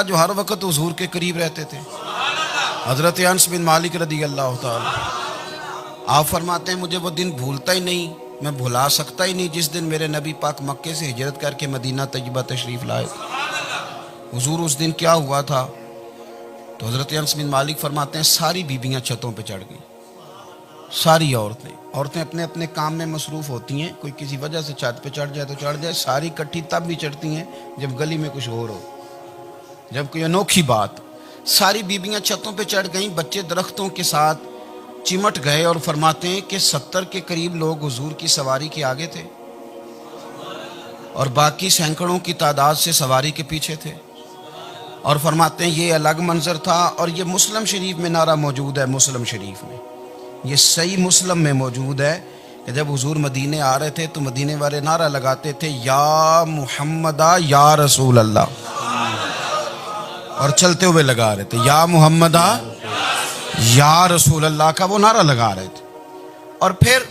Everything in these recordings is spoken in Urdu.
جو ہر وقت حضور کے قریب رہتے تھے، حضرت انس بن مالک رضی اللہ تعالی، آپ فرماتے ہیں مجھے وہ دن بھولتا ہی نہیں، میں بھلا سکتا ہی نہیں جس دن میرے نبی پاک مکے سے ہجرت کر کے مدینہ طیبہ تشریف لائے۔ حضور اس دن کیا ہوا تھا؟ تو حضرت انس بن مالک فرماتے ہیں ساری بیبیاں چھتوں پہ چڑھ گئیں، ساری عورتیں اپنے اپنے کام میں مصروف ہوتی ہیں، کوئی کسی وجہ سے چھت پہ چڑھ جائے تو چڑھ جائے، ساری کٹھی تب بھی چڑھتی ہیں جب گلی میں کچھ اور ہو، جب کوئی انوکھی بات۔ ساری بیبیاں چھتوں پہ چڑھ گئیں، بچے درختوں کے ساتھ چمٹ گئے، اور فرماتے ہیں کہ 70 کے قریب لوگ حضور کی سواری کے آگے تھے اور باقی سینکڑوں کی تعداد سے سواری کے پیچھے تھے، اور فرماتے ہیں یہ الگ منظر تھا۔ اور یہ مسلم شریف میں نعرہ موجود ہے، مسلم شریف میں، یہ صحیح مسلم میں موجود ہے کہ جب حضور مدینے آ رہے تھے تو مدینے والے نعرہ لگاتے تھے یا محمدہ یا رسول اللہ، اور چلتے ہوئے لگا رہے تھے یا محمدہ یا رسول اللہ کا وہ نعرہ لگا رہے تھے۔ اور پھر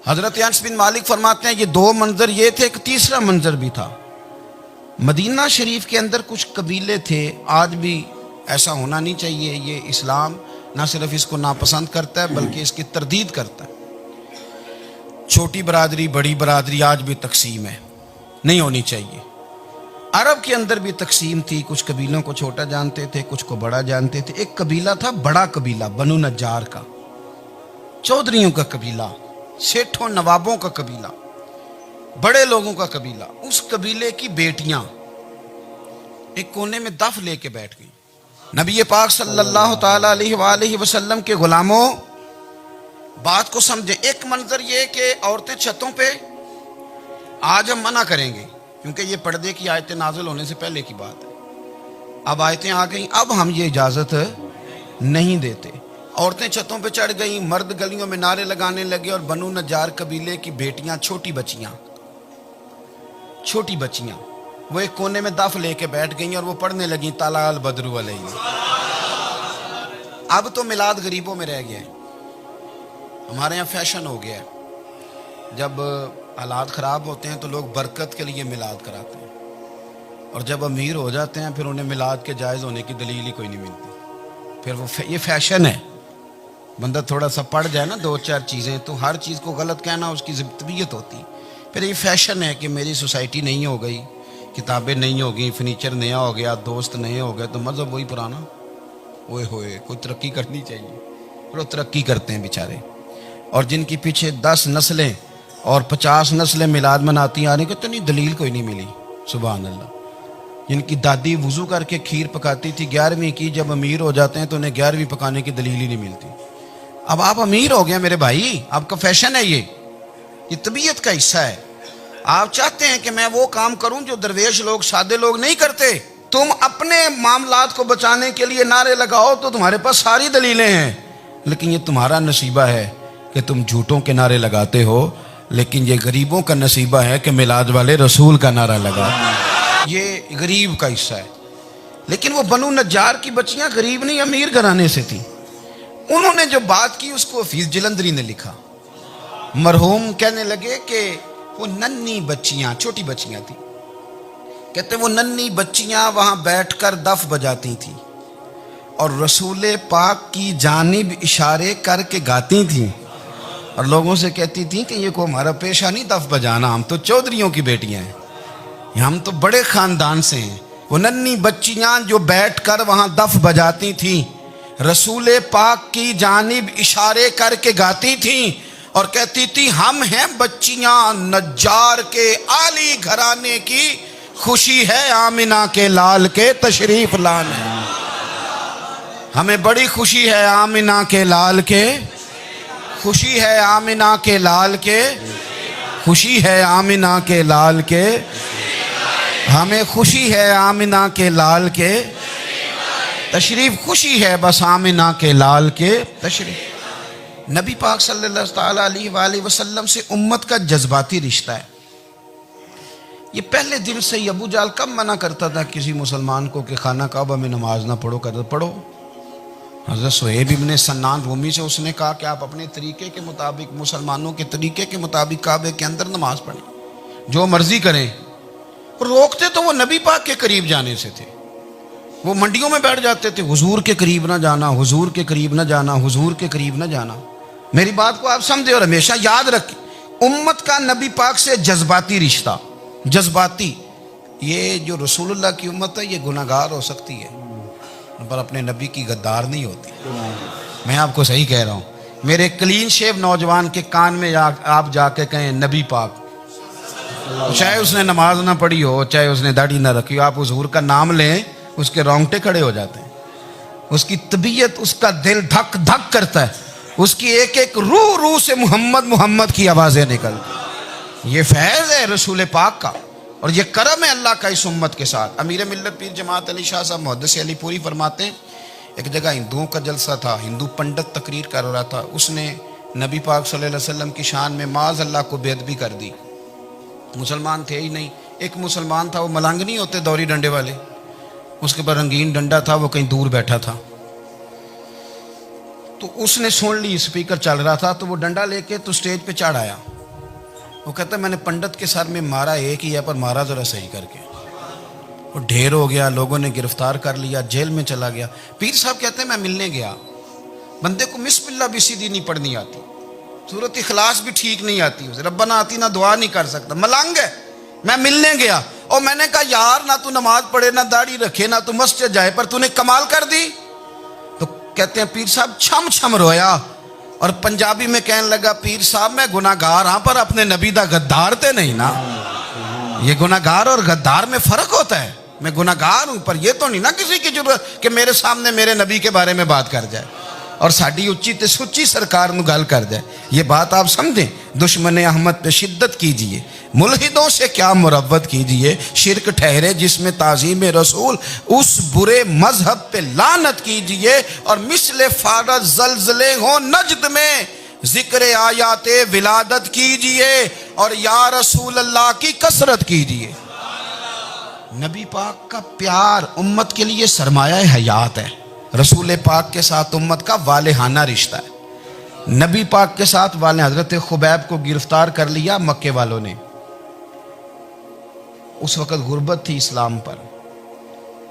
حضرت انس بن مالک فرماتے ہیں یہ دو منظر یہ تھے، ایک تیسرا منظر بھی تھا۔ مدینہ شریف کے اندر کچھ قبیلے تھے، آج بھی ایسا ہونا نہیں چاہیے، یہ اسلام نہ صرف اس کو ناپسند کرتا ہے بلکہ اس کی تردید کرتا ہے۔ چھوٹی برادری بڑی برادری آج بھی تقسیم ہے، نہیں ہونی چاہیے۔ عرب کے اندر بھی تقسیم تھی، کچھ قبیلوں کو چھوٹا جانتے تھے، کچھ کو بڑا جانتے تھے۔ ایک قبیلہ تھا بڑا قبیلہ، بنو نجار کا، چودھریوں کا قبیلہ، سیٹھوں نوابوں کا قبیلہ، بڑے لوگوں کا قبیلہ۔ اس قبیلے کی بیٹیاں ایک کونے میں دف لے کے بیٹھ گئیں۔ نبی پاک صلی اللہ تعالی علیہ وآلہ وسلم کے غلاموں بات کو سمجھیں۔ ایک منظر یہ کہ عورتیں چھتوں پہ، آج ہم منع کریں گے کیونکہ یہ پردے کی آیتیں نازل ہونے سے پہلے کی بات ہے، اب آیتیں آ گئیں، اب ہم یہ اجازت نہیں دیتے۔ عورتیں چھتوں پہ چڑھ گئیں، مرد گلیوں میں نعرے لگانے لگے، اور بنو نجار قبیلے کی بیٹیاں، چھوٹی بچیاں وہ ایک کونے میں دف لے کے بیٹھ گئیں اور وہ پڑھنے لگیں طلع البدر علیہ۔ اب تو میلاد غریبوں میں رہ گیا ہے، ہمارے یہاں فیشن ہو گیا ہے، جب حالات خراب ہوتے ہیں تو لوگ برکت کے لیے میلاد کراتے ہیں، اور جب امیر ہو جاتے ہیں پھر انہیں میلاد کے جائز ہونے کی دلیل ہی کوئی نہیں ملتی، پھر وہ یہ فیشن ہے۔ بندہ تھوڑا سا پڑھ جائے نا دو چار چیزیں تو ہر چیز کو غلط کہنا اس کی طبیعت ہوتی، پھر یہ فیشن ہے کہ میری سوسائٹی نہیں ہو گئی، کتابیں نہیں ہو گئی، فرنیچر نیا ہو گیا، دوست نئے ہو گئے تو مذہب وہی پرانا۔ اوئے ہوئے، کوئی ترقی کرنی چاہیے، وہ ترقی کرتے ہیں بیچارے، اور جن کی پیچھے 10 نسلیں اور 50 نسلیں میلاد مناتی آ رہی کہ اتنی دلیل کوئی نہیں ملی، سبحان اللہ۔ جن کی دادی وضو کر کے کھیر پکاتی تھی 11ویں کی، جب امیر ہو جاتے ہیں تو انہیں 11ویں پکانے کی دلیل ہی نہیں ملتی۔ اب آپ امیر ہو گئے میرے بھائی، آپ کا فیشن ہے، یہ طبیعت کا حصہ ہے۔ آپ چاہتے ہیں کہ میں وہ کام کروں جو درویش لوگ، سادے لوگ نہیں کرتے۔ تم اپنے معاملات کو بچانے کے لیے نعرے لگاؤ تو تمہارے پاس ساری دلیلیں ہیں، لیکن یہ تمہارا نصیبہ ہے کہ تم جھوٹوں کے نعرے لگاتے ہو، لیکن یہ غریبوں کا نصیبہ ہے کہ میلاد والے رسول کا نعرہ لگا، یہ غریب کا حصہ ہے۔ لیکن وہ بنو نجار کی بچیاں غریب نہیں، امیر گھرانے سے تھیں۔ انہوں نے جو بات کی اس کو حفیظ جلندری نے لکھا۔ مرحوم کہنے لگے کہ وہ ننھی بچیاں، چھوٹی بچیاں تھیں، کہتے وہ ننھی بچیاں وہاں بیٹھ کر دف بجاتی تھیں اور رسول پاک کی جانب اشارے کر کے گاتی تھیں، اور لوگوں سے کہتی تھیں کہ یہ کو ہمارا پیشہ نہیں دف بجانا، ہم تو چودھریوں کی بیٹیاں ہیں، ہم تو بڑے خاندان سے ہیں۔ وہ ننھی بچیاں جو بیٹھ کر وہاں دف بجاتی تھیں، رسول پاک کی جانب اشارے کر کے گاتی تھیں اور کہتی تھی ہم ہیں بچیاں نجار کے عالی گھرانے کی، خوشی ہے آمنہ کے لال کے تشریف لانے، ہمیں بڑی خوشی ہے آمنہ کے لال کے، خوشی ہے آمنہ کے لال کے، خوشی ہے آمنہ کے لال کے، ہمیں خوشی ہے آمنہ کے لال کے تشریف، خوشی ہے بس آمنہ کے لال کے تشریف۔ نبی پاک صلی اللہ تعالیٰ علیہ وآلہ وسلم سے امت کا جذباتی رشتہ ہے۔ یہ پہلے دن سے ہی ابو جہل کب منع کرتا تھا کسی مسلمان کو کہ خانہ کعبہ میں نماز نہ پڑھو، کہتا پڑھو۔ حضرت صہیب ابن سنان رومی سے اس نے کہا کہ آپ اپنے طریقے کے مطابق، مسلمانوں کے طریقے کے مطابق کعبے کے اندر نماز پڑھیں، جو مرضی کریں۔ روکتے تو وہ نبی پاک کے قریب جانے سے تھے، وہ منڈیوں میں بیٹھ جاتے تھے، حضور کے قریب نہ جانا، حضور کے قریب نہ جانا، حضور کے قریب نہ جانا۔ میری بات کو آپ سمجھے اور ہمیشہ یاد رکھیں، امت کا نبی پاک سے جذباتی رشتہ، جذباتی، یہ جو رسول اللہ کی امت ہے یہ گناہ گار ہو سکتی ہے پر اپنے نبی کی غدار نہیں ہوتی۔ میں آپ کو صحیح کہہ رہا ہوں۔ میرے کلین شیو نوجوان کے کان میں آپ جا کے کہیں نبی پاک، چاہے اس نے نماز نہ پڑھی ہو، چاہے اس نے داڑھی نہ رکھی ہو، آپ حضور کا نام لیں، اس کے رونگٹے کھڑے ہو جاتے ہیں، اس کی طبیعت، اس کا دل دھک دھک کرتا ہے، اس کی ایک ایک روح سے محمد محمد کی آوازیں نکلتی۔ یہ فیض ہے رسول پاک کا اور یہ کرم ہے اللہ کا اس امت کے ساتھ۔ امیر ملت پیر جماعت علی شاہ صاحب محدث علی پوری فرماتے ہیں، ایک جگہ ہندوؤں کا جلسہ تھا، ہندو پنڈت تقریر کر رہا تھا، اس نے نبی پاک صلی اللہ علیہ وسلم کی شان میں معاذ اللہ کو بے ادبی کر دی۔ مسلمان تھے ہی نہیں، ایک مسلمان تھا، وہ ملنگ نہیں ہوتے دوری ڈنڈے والے، اس کے پر رنگین ڈنڈا تھا، وہ کہیں دور بیٹھا تھا، تو اس نے سن لی، اسپیکر چل رہا تھا، تو وہ ڈنڈا لے کے تو سٹیج پہ چڑھ آیا۔ وہ کہتا ہے میں نے پنڈت کے سر میں مارا ایک ہی ہے، پر مارا ذرا صحیح کر کے۔ وہ ڈھیر ہو گیا، لوگوں نے گرفتار کر لیا، جیل میں چلا گیا۔ پیر صاحب کہتے ہیں میں ملنے گیا، بندے کو بسم اللہ بھی سیدھی نہیں پڑھنی آتی، سورۃ اخلاص بھی ٹھیک نہیں آتی، اسے ربنا آتینا دعا نہیں کر سکتا، ملنگ ہے۔ میں ملنے گیا اور میں نے کہا یار نہ تو نماز پڑھے، نہ داڑھی رکھے، نہ تو مسجد جائے، پر تو نے کمال کر دی۔ تو کہتے ہیں پیر صاحب چھم چھم رویا اور پنجابی میں کہنے لگا پیر صاحب میں گناہ گار ہاں پر اپنے نبی دا غدار تے نہیں نا۔ یہ گناہ گار اور غدار میں فرق ہوتا ہے۔ میں گناہ گار ہوں پر یہ تو نہیں نا کسی کی ضرورت کہ میرے سامنے میرے نبی کے بارے میں بات کر جائے اور ساڑی اچھی تے سچی سرکار نو گل کر جائے۔ یہ بات آپ سمجھیں، دشمن احمد پہ شدت کیجئے، ملحدوں سے کیا مروت کیجئے، شرک ٹھہرے جس میں تعظیم رسول، اس برے مذہب پہ لعنت کیجئے، اور مثل فارض زلزلے ہوں نجد میں ذکر آیات ولادت کیجئے، اور یا رسول اللہ کی کثرت کیجئے۔ نبی پاک کا پیار امت کے لیے سرمایہ حیات ہے۔ رسول پاک کے ساتھ امت کا والہانہ رشتہ ہے۔ نبی پاک کے ساتھ والے حضرت خبیب کو گرفتار کر لیا مکے والوں نے، اس وقت غربت تھی اسلام پر،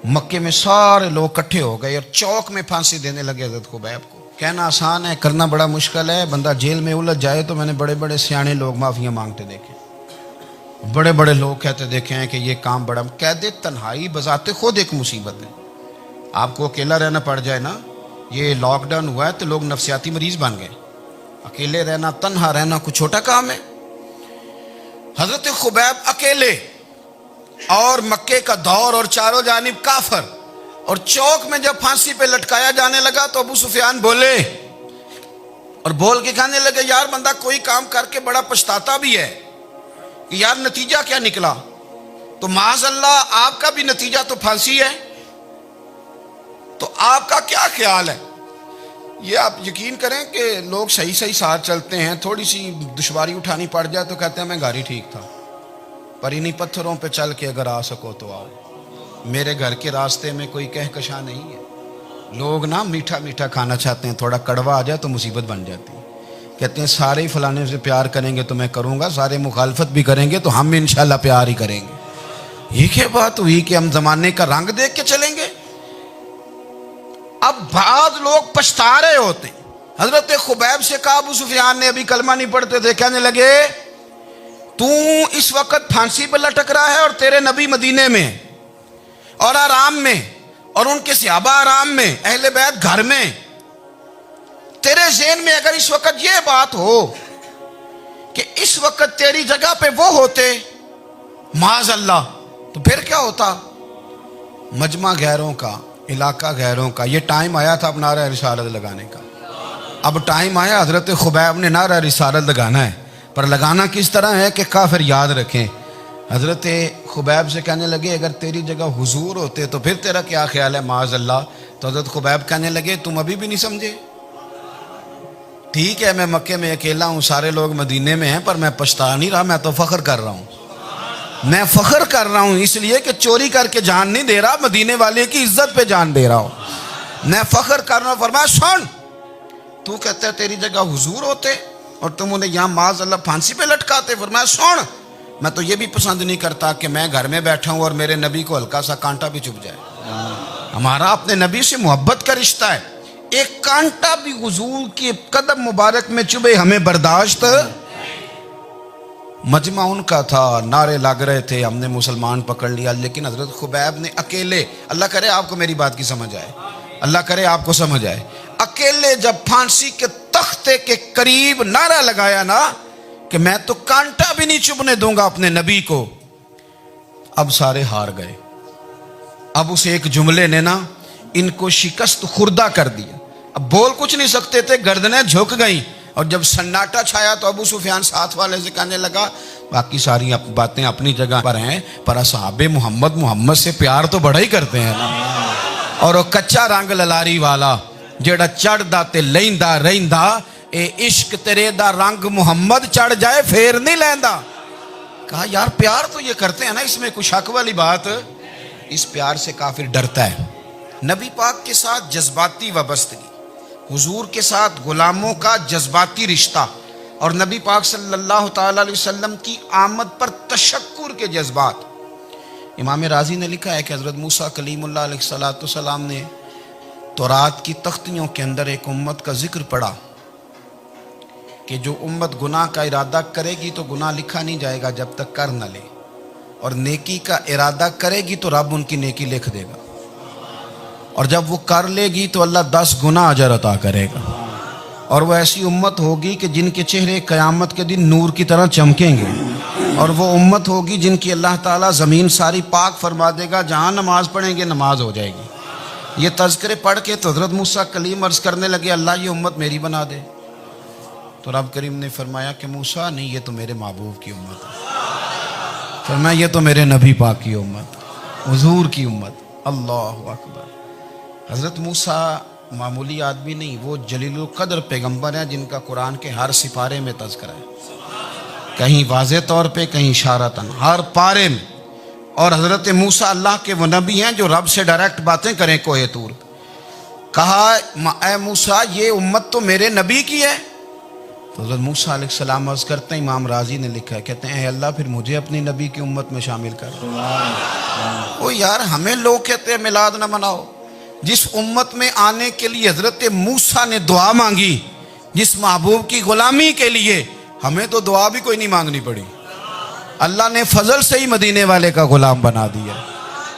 مکے میں سارے لوگ کٹھے ہو گئے اور چوک میں پھانسی دینے لگے حضرت خبیب کو۔ کہنا آسان ہے، کرنا بڑا مشکل ہے۔ بندہ جیل میں الجھ جائے تو میں نے بڑے بڑے سیانے لوگ معافیاں مانگتے دیکھے، بڑے بڑے لوگ کہتے دیکھے ہیں کہ یہ کام بڑا، قید تنہائی بذات خود ایک مصیبت ہے۔ آپ کو اکیلا رہنا پڑ جائے نا، یہ لاک ڈاؤن ہوا ہے تو لوگ نفسیاتی مریض بن گئے۔ اکیلے رہنا، تنہا رہنا کوئی چھوٹا کام ہے؟ حضرت خبیب اکیلے، اور مکے کا دور اور چاروں جانب کافر، اور چوک میں جب پھانسی پہ لٹکایا جانے لگا تو ابو سفیان بولے اور بول کے کہنے لگے یار بندہ کوئی کام کر کے بڑا پچھتاتا بھی ہے کہ یار نتیجہ کیا نکلا؟ تو معاذ اللہ آپ کا بھی نتیجہ تو پھانسی ہے، تو آپ کا کیا خیال ہے؟ یہ آپ یقین کریں کہ لوگ صحیح صحیح ساتھ چلتے ہیں، تھوڑی سی دشواری اٹھانی پڑ جائے تو کہتے ہیں میں گاڑی ٹھیک تھا، پر انہی پتھروں پہ چل کے اگر آ سکو تو آؤ۔ میرے گھر کے راستے میں کوئی کہکشاں نہیں ہے۔ لوگ نا میٹھا میٹھا کھانا چاہتے ہیں، تھوڑا کڑوا آ جائے تو مصیبت بن جاتی ہے۔ کہتے ہیں سارے فلانے سے پیار کریں گے تو میں کروں گا، سارے مخالفت بھی کریں گے تو ہم انشاءاللہ پیار ہی کریں گے۔ یہ کیا بات ہوئی کہ ہم زمانے کا رنگ دیکھ کے چلیں گے؟ اب بعض لوگ پچھتا رہے ہوتے ہیں۔ حضرت خبیب سے کہا، ابو سفیان نے ابھی کلمہ نہیں پڑھتے تھے، کہنے لگے تو اس وقت پھانسی پہ لٹک رہا ہے اور تیرے نبی مدینے میں اور آرام میں، اور ان کے صحابہ آرام میں، اہل بیت گھر میں، تیرے ذہن میں اگر اس وقت یہ بات ہو کہ اس وقت تیری جگہ پہ وہ ہوتے معاذ اللہ، تو پھر کیا ہوتا؟ مجمع غیروں کا، علاقہ غیروں کا۔ یہ ٹائم آیا تھا اب نعرہ رسالت لگانے کا، اب ٹائم آیا حضرت خبیب نے نعرہ رسالت لگانا ہے، پر لگانا کس طرح ہے کہ کافر یاد رکھیں۔ حضرت خبیب سے کہنے لگے اگر تیری جگہ حضور ہوتے تو پھر تیرا کیا خیال ہے معاذ اللہ؟ تو حضرت خبیب کہنے لگے تم ابھی بھی نہیں سمجھے؟ ٹھیک ہے میں مکے میں اکیلا ہوں، سارے لوگ مدینے میں ہیں، پر میں پچھتا نہیں رہا، میں تو فخر کر رہا ہوں۔ میں فخر کر رہا ہوں اس لیے کہ چوری کر کے جان نہیں دے رہا، مدینے والے کی عزت پہ جان دے رہا ہوں، میں فخر کر رہا ہوں۔ فرمایا سن، تو کہتا ہے تیری جگہ حضور ہوتے اور تم انہیں یہاں معاذ اللہ پھانسی پہ لٹکاتے۔ فرمایا سن، میں تو یہ بھی پسند نہیں کرتا کہ میں گھر میں بیٹھا ہوں اور میرے نبی کو ہلکا سا کانٹا بھی چبھ جائے۔ ہمارا اپنے نبی سے محبت کا رشتہ ہے. ایک کانٹا بھی حضور کے قدم مبارک میں چبھے ہمیں برداشت. مجمع ان کا تھا, نعرے لگ رہے تھے, ہم نے مسلمان پکڑ لیا, لیکن حضرت خبیب نے اکیلے, اللہ کرے آپ کو میری بات کی سمجھ آئے, اللہ کرے آپ کو سمجھ آئے, اکیلے جب پھانسی کے تختے کے قریب نعرہ لگایا نا کہ میں تو کانٹا بھی نہیں چبھنے دوں گا اپنے نبی کو, اب سارے ہار گئے. اب اس ایک جملے نے نا ان کو شکست خوردہ کر دیا. اب بول کچھ نہیں سکتے تھے, گردنیں جھک گئیں. اور جب سناٹا چھایا تو ابو سفیان ساتھ والے سے کہنے لگا باقی ساری باتیں اپنی جگہ پر ہیں, پر اصحاب محمد سے پیار تو بڑا ہی کرتے ہیں نا. اور وہ کچا رنگ للاری والا جیڑا چڑھ دا تے لیندا رہندا, اے عشق تیرے دا رنگ محمد چڑھ جائے پھر نہیں لیندا. کہا یار پیار تو یہ کرتے ہیں نا, اس میں کوئی شک والی بات. اس پیار سے کافر ڈرتا ہے. نبی پاک کے ساتھ جذباتی وابستگی, حضور کے ساتھ غلاموں کا جذباتی رشتہ, اور نبی پاک صلی اللہ تعالی علیہ وسلم کی آمد پر تشکر کے جذبات. امام رازی نے لکھا ہے کہ حضرت موسیٰ کلیم اللہ علیہ السلام نے تورات کی تختیوں کے اندر ایک امت کا ذکر پڑھا کہ جو امت گناہ کا ارادہ کرے گی تو گناہ لکھا نہیں جائے گا جب تک کر نہ لے, اور نیکی کا ارادہ کرے گی تو رب ان کی نیکی لکھ دے گا, اور جب وہ کر لے گی تو اللہ 10 گنا اجر عطا کرے گا. اور وہ ایسی امت ہوگی کہ جن کے چہرے قیامت کے دن نور کی طرح چمکیں گے, اور وہ امت ہوگی جن کی اللہ تعالیٰ زمین ساری پاک فرما دے گا, جہاں نماز پڑھیں گے نماز ہو جائے گی. یہ تذکرے پڑھ کے تو حضرت موسیٰ کلیم عرض کرنے لگے اللہ یہ امت میری بنا دے. تو رب کریم نے فرمایا کہ موسیٰ نہیں, یہ تو میرے محبوب کی امت ہے. فرمایا یہ تو میرے نبی پاک کی امت, حضور کی امت. اللہ اکبر. حضرت موسیٰ معمولی آدمی نہیں, وہ جلیل القدر پیغمبر ہیں جن کا قرآن کے ہر سپارے میں تذکرہ ہے, کہیں واضح طور پہ کہیں اشارتاً, ہر پارے میں. اور حضرت موسیٰ اللہ کے وہ نبی ہیں جو رب سے ڈائریکٹ باتیں کریں کوہ طور. کہا اے موسیٰ یہ امت تو میرے نبی کی ہے. تو حضرت موسیٰ علیہ السلام عرض کرتے ہیں, امام رازی نے لکھا ہے, کہتے ہیں اے اللہ پھر مجھے اپنی نبی کی امت میں شامل کر. وہ یار ہمیں لوگ کہتے ہیں میلاد نہ مناؤ, جس امت میں آنے کے لیے حضرت موسیٰ نے دعا مانگی, جس محبوب کی غلامی کے لیے, ہمیں تو دعا بھی کوئی نہیں مانگنی پڑی, اللہ نے فضل سے ہی مدینے والے کا غلام بنا دیا.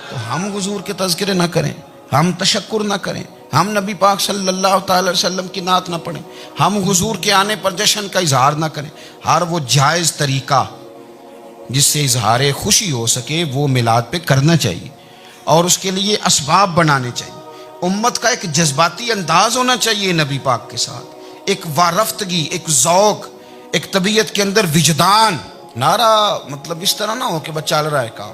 تو ہم حضور کے تذکرے نہ کریں, ہم تشکر نہ کریں, ہم نبی پاک صلی اللہ تعالی وسلم کی نعت نہ پڑھیں, ہم حضور کے آنے پر جشن کا اظہار نہ کریں. ہر وہ جائز طریقہ جس سے اظہار خوشی ہو سکے وہ میلاد پہ کرنا چاہیے, اور اس کے لیے اسباب بنانے چاہیے. امت کا ایک جذباتی انداز ہونا چاہیے نبی پاک کے ساتھ, ایک وارفتگی, ایک ذوق, ایک طبیعت کے اندر وجدان. نعرہ مطلب اس طرح نہ ہو کہ بس چل رہا ہے کام.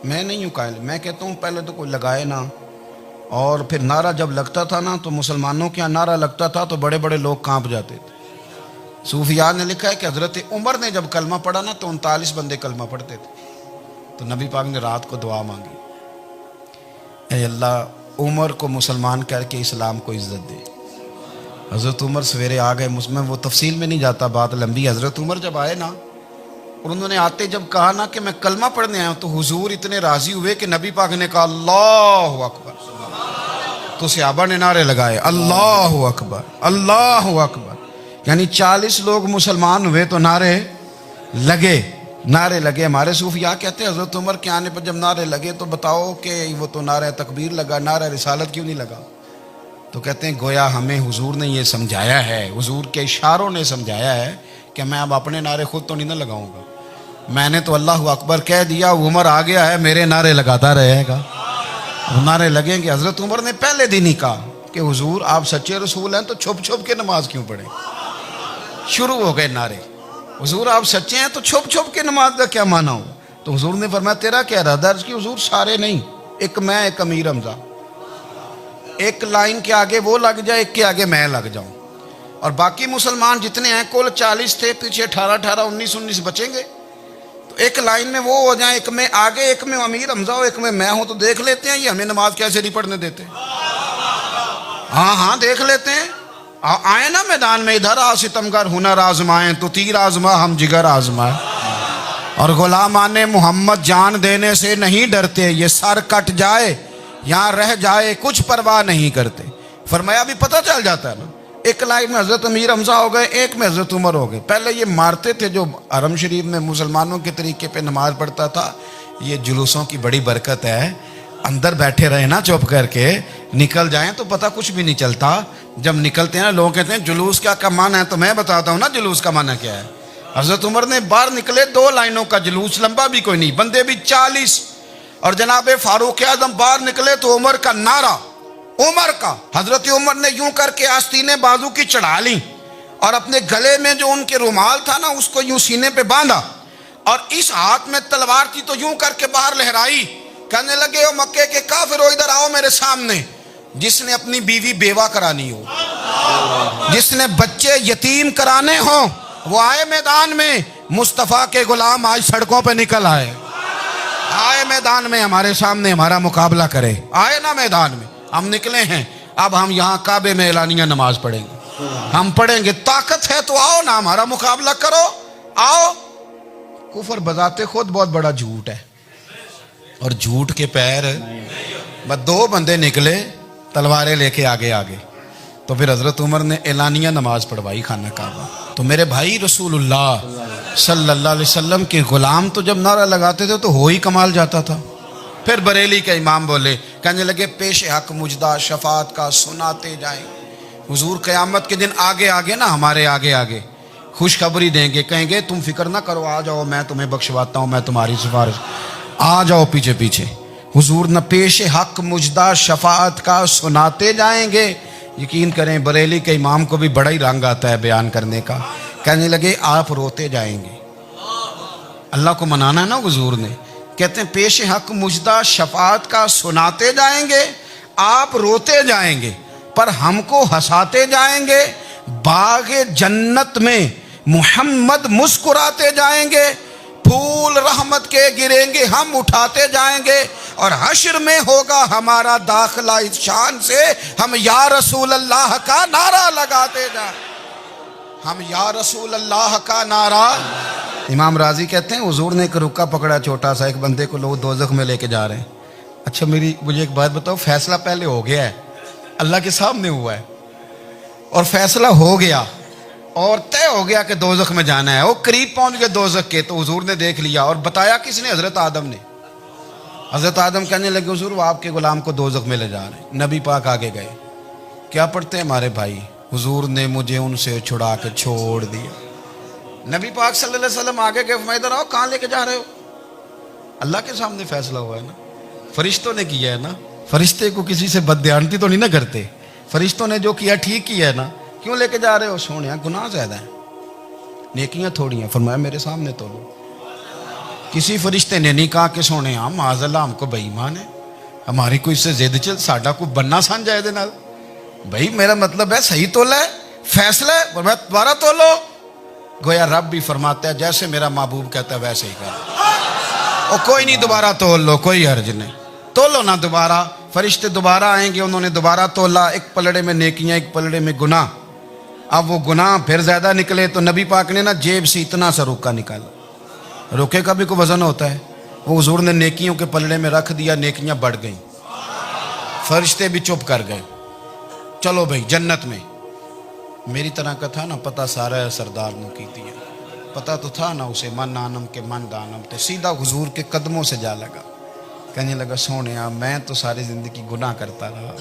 میں نہیں ہوں قائل, میں کہتا ہوں پہلے تو کوئی لگائے نا, اور پھر نعرہ جب لگتا تھا نا تو مسلمانوں کے یہاں نعرہ لگتا تھا تو بڑے بڑے لوگ کانپ جاتے تھے. صوفیاء نے لکھا ہے کہ حضرت عمر نے جب کلمہ پڑھا نا تو 39 بندے کلمہ پڑھتے تھے. تو نبی پاک نے رات کو دعا مانگی, اے اللہ عمر کو مسلمان کر کے اسلام کو عزت دے. حضرت عمر سویرے آ گئے, میں وہ تفصیل میں نہیں جاتا, بات لمبی. حضرت عمر جب آئے نا, اور انہوں نے آتے جب کہا نا کہ میں کلمہ پڑھنے آیا ہوں, تو حضور اتنے راضی ہوئے کہ نبی پاک نے کہا اللہ اکبر. تو صحابہ نے نعرے لگائے اللہ اکبر اللہ اکبر, یعنی 40 لوگ مسلمان ہوئے تو نعرے لگے. ہمارے صوفیاء کہتے ہیں حضرت عمر کے آنے پر جب نعرے لگے تو بتاؤ کہ وہ تو نعرہ تکبیر لگا, نعرہ رسالت کیوں نہیں لگا؟ تو کہتے ہیں گویا ہمیں حضور نے یہ سمجھایا ہے, حضور کے اشاروں نے سمجھایا ہے کہ میں اب اپنے نعرے خود تو نہیں نہ لگاؤں گا, میں نے تو اللہ اکبر کہہ دیا, عمر آ گیا ہے میرے نعرے لگاتا رہے گا, نعرے لگیں گے. حضرت عمر نے پہلے دن ہی کہا کہ حضور آپ سچے رسول ہیں تو چھپ چھپ کے نماز کیوں پڑھیں. شروع ہو گئے نعرے, حضور آپ سچے ہیں تو چھپ چھپ کے نماز کا کیا معنی ہو؟ تو حضور نے فرمایا تیرا کیا ارادہ؟ عرض کی حضور سارے نہیں, ایک میں, ایک امیر حمزہ, ایک لائن کے آگے وہ لگ جائے, ایک کے آگے میں لگ جاؤں, اور باقی مسلمان جتنے ہیں کل 40 تھے, پیچھے 18 19 بچیں گے, تو ایک لائن میں وہ ہو جائیں, ایک میں آگے, ایک میں امیر حمزہ ہو, ایک میں ہوں. تو دیکھ لیتے ہیں یہ ہمیں نماز کیسے نہیں پڑھنے دیتے. ہاں دیکھ لیتے ہیں, آئے نا میدان میں, ادھر آ ستمگر ہنر آزمائیں تو تیر آزما ہم جگر آزمائیں. اور غلامان محمد جان دینے سے نہیں ڈرتے, یہ سر کٹ جائے یہاں رہ جائے کچھ پرواہ نہیں کرتے. فرمایا بھی پتہ چل جاتا ہے نا. ایک لائن میں حضرت امیر حمزہ ہو گئے, ایک میں حضرت عمر ہو گئے. پہلے یہ مارتے تھے جو حرم شریف میں مسلمانوں کے طریقے پہ نماز پڑھتا تھا. یہ جلوسوں کی بڑی برکت ہے. اندر بیٹھے رہے نا چپ کر کے, نکل جائیں تو پتہ کچھ بھی نہیں چلتا. جب نکلتے ہیں نا لوگ کہتے ہیں جلوس کیا معنی ہے, تو میں بتاتا ہوں نا جلوس کا معنی کیا ہے. حضرت عمر نے باہر نکلے 2 لائنوں کا جلوس, لمبا بھی کوئی نہیں, بندے بھی 40. اور جناب فاروق اعظم باہر نکلے تو عمر کا نعرہ, عمر کا. حضرت عمر نے یوں کر کے آستینیں بازو کی چڑھا لی اور اپنے گلے میں جو ان کے رومال تھا نا اس کو یوں سینے پہ باندھا, اور اس ہاتھ میں تلوار تھی تو یوں کر کے باہر لہرائی. کہنے لگے او مکے کے کافرو ادھر آؤ میرے سامنے. جس نے اپنی بیوی بیوہ کرانی ہو, جس نے بچے یتیم کرانے ہوں, وہ آئے میدان میں. مصطفیٰ کے غلام آج سڑکوں پہ نکل آئے میدان میں ہمارے سامنے ہمارا مقابلہ کرے. آئے نا میدان میں, ہم نکلے ہیں. اب ہم یہاں کعبے میں اعلانیہ نماز پڑھیں گے, ہم پڑھیں گے. طاقت ہے تو آؤ نا ہمارا مقابلہ کرو, آؤ. کفر بذات خود بہت بڑا جھوٹ ہے, اور جھوٹ کے پیر. بس 2 بندے نکلے تلواریں لے کے آگے. تو پھر حضرت عمر نے اعلانیہ نماز پڑھوائی خانہ کعبہ. تو میرے بھائی رسول اللہ صلی اللہ علیہ وسلم کے غلام تو جب نعرہ لگاتے تھے تو ہو ہی کمال جاتا تھا. پھر بریلی کے امام بولے, کہنے لگے پیش حق مجدہ شفاعت کا سناتے جائیں. حضور قیامت کے دن آگے نا ہمارے آگے خوشخبری دیں گے, کہیں گے تم فکر نہ کرو, آ جاؤ میں تمہیں بخشواتا ہوں, میں تمہاری سفارش, آ جاؤ پیچھے. حضور نہ پیش حق مجدہ شفاعت کا سناتے جائیں گے. یقین کریں بریلی کے امام کو بھی بڑا ہی رنگ آتا ہے بیان کرنے کا. کہنے لگے آپ روتے جائیں گے. اللہ کو منانا ہے نا حضور نے. کہتے ہیں پیش حق مجدہ شفاعت کا سناتے جائیں گے, آپ روتے جائیں گے, پر ہم کو ہنساتے جائیں گے. باغ جنت میں محمد مسکراتے جائیں گے. پھول رحمت کے گریں گے, ہم اٹھاتے جائیں گے. اور حشر میں ہوگا ہمارا داخلہ اس شان سے, ہم یا رسول اللہ کا نعرہ لگاتے جائیں. ہم یا رسول اللہ کا نعرہ. امام راضی کہتے ہیں حضور نے ایک رکا پکڑا چھوٹا سا, ایک بندے کو لوگ دوزخ میں لے کے جا رہے ہیں. اچھا مجھے ایک بات بتاؤ, فیصلہ پہلے ہو گیا ہے, اللہ کے سامنے ہوا ہے, اور فیصلہ ہو گیا اور طے ہو گیا کہ دوزخ میں جانا ہے. وہ قریب پہنچ گئے دوزخ کے, تو حضور نے دیکھ لیا. اور بتایا کس نے؟ حضرت آدم نے. حضرت آدم کہنے لگے حضور وہ آپ کے غلام کو دوزخ میں لے جا رہے ہیں. نبی پاک آگے گئے. کیا پڑھتے ہیں ہمارے بھائی؟ حضور نے مجھے ان سے چھڑا کے چھوڑ دیا. نبی پاک صلی اللہ علیہ وسلم آگے گئے, فرمایا ادھر آؤ, کہاں لے کے جا رہے ہو؟ اللہ کے سامنے فیصلہ ہوا ہے نا, فرشتوں نے کیا ہے نا. فرشتے کو کسی سے بددیانتی تو نہیں نہ کرتے, فرشتوں نے جو کیا ٹھیک کیا ہے نا. کیوں لے کے جا رہے ہو؟ سونے گناہ زیادہ ہیں, نیکیاں تھوڑی ہیں. فرمایا میرے سامنے تولو. کسی فرشتے نے نہیں کہا کہ سونے معاذ اللہ ہم کو بے ایمان ہے, ہماری کوئی اس سے زد چل, ساڈا کو بننا سان جائے دے نال. بھائی میرا مطلب ہے صحیح تولا ہے, فیصلہ ہے, فرمایا دوبارہ تولو. گویا رب بھی فرماتا ہے جیسے میرا محبوب کہتا ہے ویسے ہی کر. اور کوئی نہیں, دوبارہ تول لو, کوئی حرج نہیں, تولو نا دوبارہ. فرشتے دوبارہ آئیں گے, انہوں نے دوبارہ تولا. ایک پلڑے میں نیکیاں, ایک پلڑے میں گناہ. اب وہ گناہ پھر زیادہ نکلے تو نبی پاک نے نا جیب سے اتنا سا روکا نکالا. روکے کا بھی کوئی وزن ہوتا ہے. وہ حضور نے نیکیوں کے پلڑے میں رکھ دیا, نیکیاں بڑھ گئیں. فرشتے بھی چپ کر گئے. چلو بھائی جنت میں. میری طرح کا تھا نا پتہ سارا ہے سردار نے کی دیا. پتہ تو تھا نا اسے من آنم کے من دانم. تو سیدھا حضور کے قدموں سے جا لگا. کہنے لگا سونیا میں تو ساری زندگی گناہ کرتا رہا,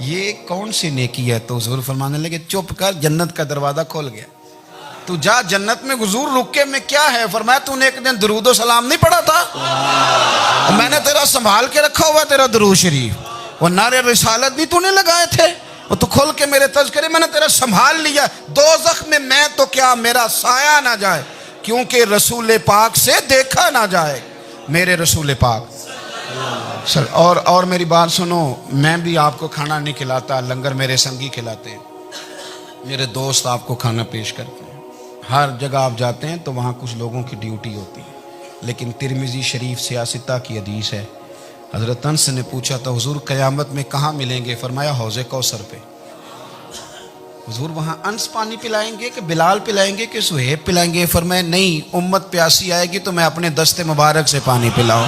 یہ کون سی نیکی ہے؟ تو حضور فرمانے لگے چپ کر, جنت کا دروازہ کھول گیا. تو جا جنت میں. حضور رکے میں کیا ہے؟ فرمایا تو نے ایک دن درود و سلام نہیں پڑھا تھا؟ میں نے تیرا سنبھال کے رکھا ہوا تیرا درود شریف. وہ نعرے رسالت بھی تو نے لگائے تھے, وہ تو کھول کے میرے تذکرے میں نے تیرا سنبھال لیا. دوزخ میں تو کیا میرا سایہ نہ جائے, کیونکہ رسول پاک سے دیکھا نہ جائے. میرے رسول پاک. اور میری بات سنو, میں بھی آپ کو کھانا نہیں کھلاتا, لنگر میرے سنگی کھلاتے ہیں, میرے دوست آپ کو کھانا پیش کرتے ہیں. ہر جگہ آپ جاتے ہیں تو وہاں کچھ لوگوں کی ڈیوٹی ہوتی ہے. لیکن ترمذی شریف سیاستہ کی حدیث ہے. حضرت انس نے پوچھا تھا حضور قیامت میں کہاں ملیں گے؟ فرمایا حوض کوثر پہ. حضور وہاں انس پانی پلائیں گے کہ بلال پلائیں گے کہ سہیب پلائیں گے؟ فرمایا نہیں, امت پیاسی آئے گی تو میں اپنے دست مبارک سے پانی پلاؤں.